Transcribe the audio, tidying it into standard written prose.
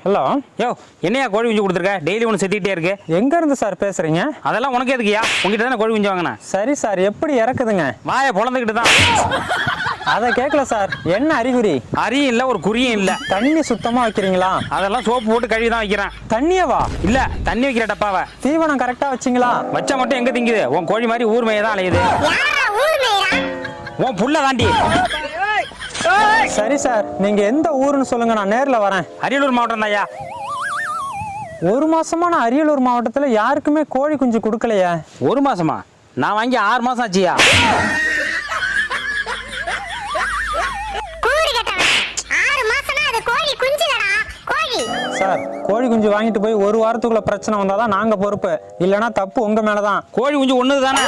Hello. யோ, என்னையா கோழி குஞ்சு கொடுத்துருக்க? டெய்லி ஒன்று செத்திக்கிட்டே இருக்கு. எங்க இருந்து சார் பேசுறீங்க? அதெல்லாம் உனக்கு எதுக்குயா? உங்ககிட்ட தானே கோழி குஞ்சு வாங்கினேன். சரி சார், எப்படி இறக்குதுங்க? வாயை பொழந்துக்கிட்டு தான். அதை கேட்கல சார். என்ன அறிகுறி? அரியும் இல்லை, ஒரு குறியும் இல்லை. தண்ணி சுத்தமா வைக்கிறீங்களா? அதெல்லாம் சோப்பு போட்டு கழுவி தான் வைக்கிறேன். தண்ணியவா? இல்ல, தண்ணி வைக்கிற டப்பாவை. தீவனம் கரெக்டா வச்சிங்களா? வச்சா மட்டும் எங்க திங்குது? உன் கோழி மாதிரி ஊர் மேய தான் அலையுது. உன் புள்ள தாண்டி. சரி சார், நீங்க எந்த ஊருன்னு சொல்லுங்க, நான் நேர்ல வரேன். அரியலூர் மாவட்டம் தான்யா. ஒரு மாசமா நான் அரியலூர் மாவட்டத்துல யாருக்குமே கோழி குஞ்சு கொடுக்கலையே. ஒரு மாசமா? நான் வாங்கி 6 மாசம் ஆச்சியா. சார், கோழி குஞ்சு வாங்கிட்டு போய் ஒரு வாரத்துக்குள்ள பிரச்சனை வந்தாதான் நாங்க பொறுப்பு, இல்லைன்னா தப்பு உங்க மேலதான். கோழி குஞ்சு ஒண்ணுது தானே.